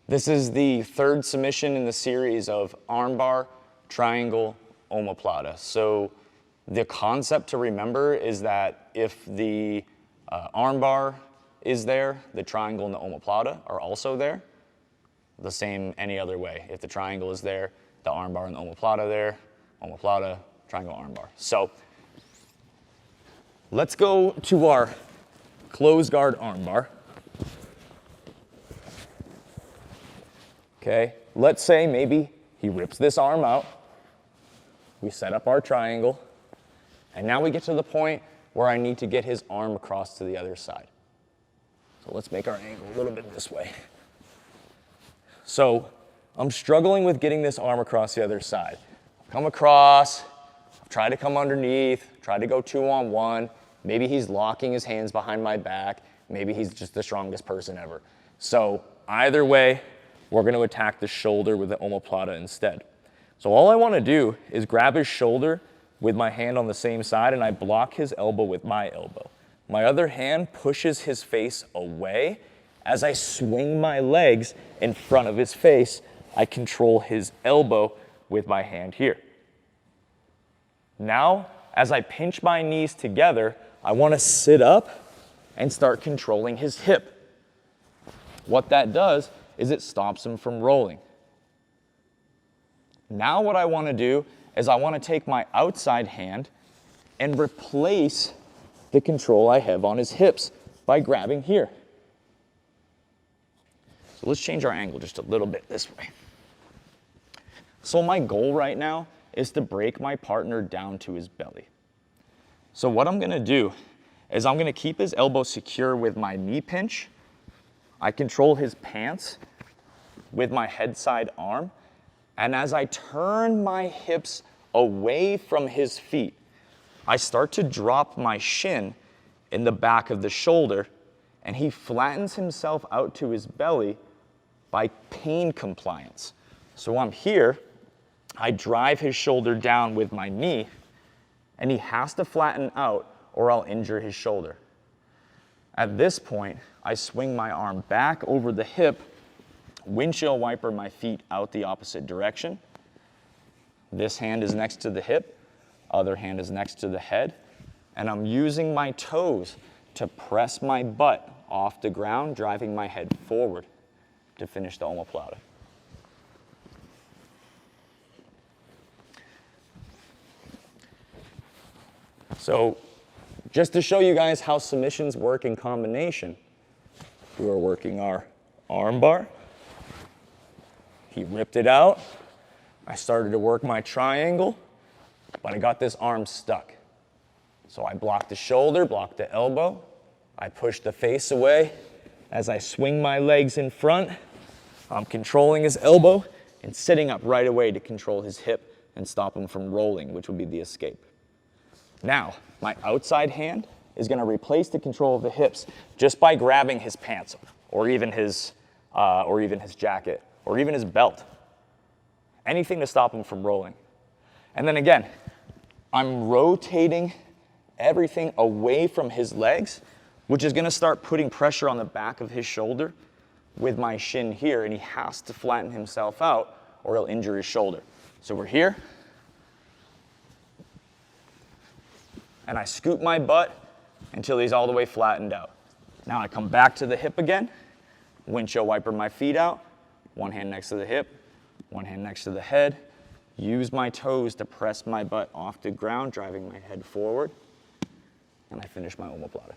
This is the third submission in the series of armbar, triangle, omoplata. So the concept to remember is that if the armbar is there, the triangle and the omoplata are also there. The same any other way. If the triangle is there, the armbar and the omoplata there, omoplata, triangle, armbar. So let's go to our closed guard armbar. Okay, let's say maybe he rips this arm out. We set up our triangle, and now we get to the point where I need to get his arm across to the other side. So let's make our angle a little bit this way. So I'm struggling with getting this arm across the other side. Come across, try to come underneath, try to go 2-on-1. Maybe he's locking his hands behind my back. Maybe he's just the strongest person ever. So either way, we're going to attack the shoulder with the omoplata instead. So all I want to do is grab his shoulder with my hand on the same side, and I block his elbow with my elbow. My other hand pushes his face away. As I swing my legs in front of his face, I control his elbow with my hand here. Now, as I pinch my knees together, I want to sit up and start controlling his hip. What that does is it stops him from rolling. Now what I want to do is I want to take my outside hand and replace the control I have on his hips by grabbing here. So let's change our angle just a little bit this way. So my goal right now is to break my partner down to his belly. So what I'm going to do is I'm going to keep his elbow secure with my knee pinch. I control his pants with my head side arm. And as I turn my hips away from his feet, I start to drop my shin in the back of the shoulder, and he flattens himself out to his belly by pain compliance. So I'm here, I drive his shoulder down with my knee, and he has to flatten out or I'll injure his shoulder. At this point, I swing my arm back over the hip, windshield wiper my feet out the opposite direction. This hand is next to the hip, other hand is next to the head, and I'm using my toes to press my butt off the ground, driving my head forward to finish the omoplata. So just to show you guys how submissions work in combination, we are working our arm bar. He ripped it out. I started to work my triangle, but I got this arm stuck. So I blocked the shoulder, blocked the elbow. I pushed the face away. As I swing my legs in front, I'm controlling his elbow and sitting up right away to control his hip and stop him from rolling, which would be the escape. Now, my outside hand is going to replace the control of the hips just by grabbing his pants or even his jacket or even his belt. Anything to stop him from rolling. And then again, I'm rotating everything away from his legs, which is going to start putting pressure on the back of his shoulder with my shin here, and he has to flatten himself out or he'll injure his shoulder. So we're here, and I scoop my butt until he's all the way flattened out. Now I come back to the hip again, windshield wiper my feet out, one hand next to the hip, one hand next to the head, use my toes to press my butt off the ground, driving my head forward, and I finish my omoplata.